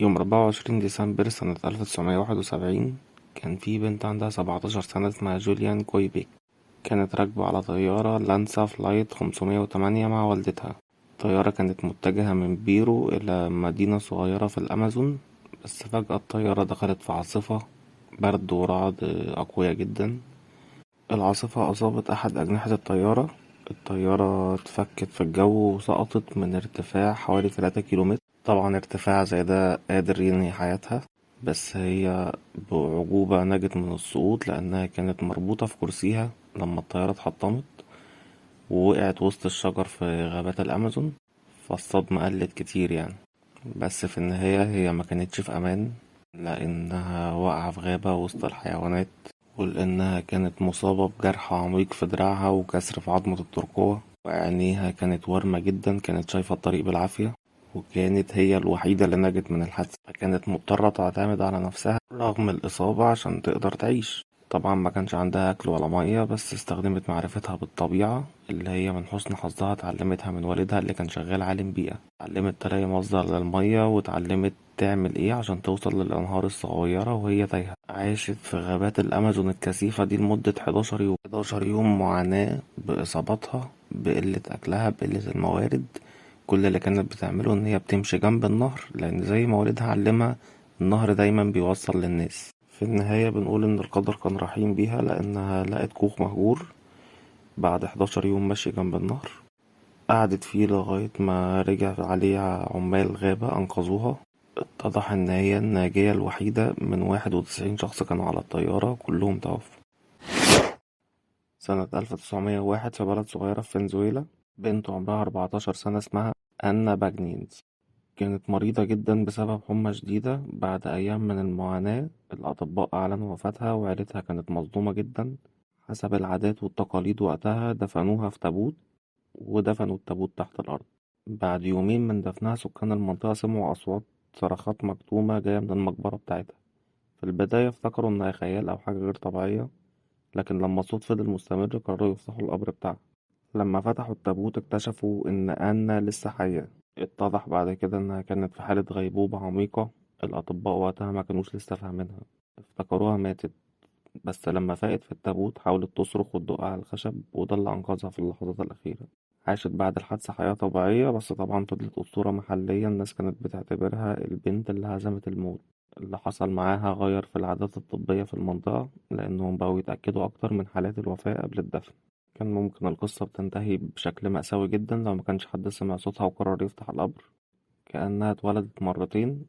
يوم 24 ديسمبر سنة 1971 كان في بنت عندها 17 سنة اسمها جوليان كويبيك. كانت راكبة على طيارة لانسا فلايت 508 مع والدتها. الطيارة كانت متجهة من بيرو إلى مدينة صغيرة في الأمازون، بس فجأة الطيارة دخلت في عاصفة برد ورعد أقوياء جدا. العاصفة أصابت أحد أجنحة الطيارة اتفكت في الجو وسقطت من ارتفاع حوالي 3 كيلومتر. طبعا ارتفاع زي ده قادر ينهي حياتها، بس هي بأعجوبة نجت من السقوط لأنها كانت مربوطة في كرسيها لما الطيارة اتحطمت ووقعت وسط الشجر في غابات الأمازون. فالصدمة قلت كتير يعني، بس في النهاية هي ما كانتش في أمان لأنها واقعة في غابة وسط الحيوانات، ولأنها كانت مصابة بجرح عميق في دراعها وكسر في عظمة الترقوة، وعينيها كانت وارمة جدا، كانت شايفة الطريق بالعافية، وكانت هي الوحيدة اللي نجت من الحادثة، فكانت مضطرة تعتمد على نفسها رغم الإصابة عشان تقدر تعيش. طبعا ما كانش عندها أكل ولا مية، بس استخدمت معرفتها بالطبيعة اللي هي من حسن حظها اتعلمتها من والدها اللي كان شغال عالم بيئة. اتعلمت تلاقي مصدر للمية، واتعلمت تعمل ايه عشان توصل للأنهار الصغيرة وهي تايهة. عاشت في غابات الأمازون الكثيفة دي لمدة 11 يوم. 11 يوم معاناة بإصابتها، بقلة أكلها، بقلة الموارد. كل اللي كانت بتعمله إن هي بتمشي جنب النهر، لأن زي ما والدها علمها النهر دايما بيوصل للناس. في النهاية بنقول إن القدر كان رحيم بيها لأنها لقت كوخ مهجور بعد 11 يوم مشي جنب النهر. قعدت فيه لغاية ما رجع عليه عمال غابة أنقذوها. اتضح إن هي الناجية الوحيدة من 91 شخص كانوا على الطيارة، كلهم توفوا. سنة 1901 في بلد صغيرة في فنزويلا، بنت عمرها 14 سنة اسمها أنا باجنينز كانت مريضة جدا بسبب حمى شديدة. بعد أيام من المعاناة الأطباء أعلنوا وفاتها، وعيلتها كانت مصدومة جدا. حسب العادات والتقاليد وقتها دفنوها في تابوت، ودفنوا التابوت تحت الأرض. بعد يومين من دفنها سكان المنطقة سمعوا أصوات صرخات مكتومة جاية من المقبرة بتاعتها. في البداية افتكروا إنها خيال أو حاجة غير طبيعية، لكن لما الصوت فضل مستمر قرروا يفتحوا القبر بتاعها. لما فتحوا التابوت اكتشفوا إن أنا لسه حية. اتضح بعد كده إنها كانت في حالة غيبوبة عميقة. الأطباء وقتها ما كانوش لسه فاهمينها، افتكروها ماتت. بس لما فاقت في التابوت حاولت تصرخ وتدق على الخشب، وده اللي أنقذها في اللحظات الأخيرة. عاشت بعد الحادثة حياة طبيعية، بس طبعا فضلت أسطورة محلية. الناس كانت بتعتبرها البنت اللي هزمت الموت. اللي حصل معاها غير في العادات الطبية في المنطقة، لأنهم بقوا يتأكدوا أكتر من حالات الوفاة قبل الدفن. كان ممكن القصة بتنتهي بشكل مأساوي جدا لو ما كانش حد سمع صوتها وقرر يفتح القبر. كأنها اتولدت مرتين.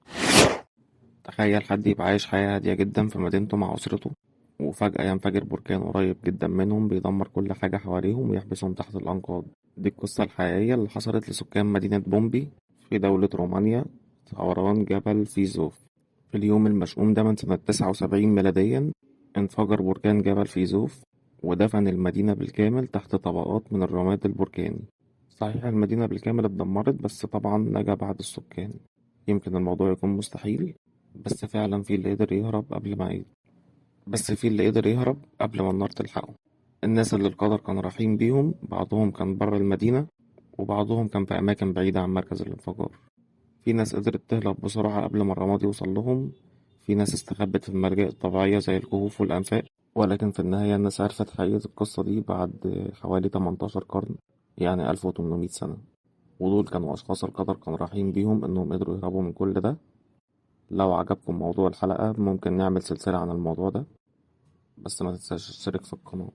تخيل حد يبقى عايش حياة هادية جدا في مدينته مع أسرته، وفجأة ينفجر بركان قريب جدا منهم بيدمر كل حاجة حواليهم ويحبسهم تحت الأنقاض. دي القصة الحقيقية اللي حصلت لسكان مدينة بومبي في دولة رومانيا، فوران جبل فيزوف. في اليوم المشؤوم ده من سنة 79 ميلاديا انفجر بركان جبل فيزوف، ودفن المدينة بالكامل تحت طبقات من الرماد البركاني. صحيح المدينة بالكامل اتدمرت، بس طبعا نجا بعض السكان. يمكن الموضوع يكون مستحيل، بس فعلا في اللي قدر يهرب قبل ما ي... بس في اللي قدر يهرب قبل ما النار تلحقه. الناس اللي القدر كان رحيم بيهم بعضهم كان بره المدينة، وبعضهم كان في أماكن بعيدة عن مركز الانفجار. في ناس قدرت تهرب بسرعة قبل ما الرماد يوصل لهم. في ناس استخبت في الملاجئ الطبيعية زي الكهوف والأنفاق. ولكن في النهاية الناس عرفت حقيقة القصة دي بعد حوالي 18 قرن، يعني 1800 سنة. ودول كانوا أشخاص القدر كان رحيم بيهم إنهم قدروا يهربوا من كل ده. لو عجبكم موضوع الحلقة ممكن نعمل سلسلة عن الموضوع ده، بس ما تنساش تشترك في القناة.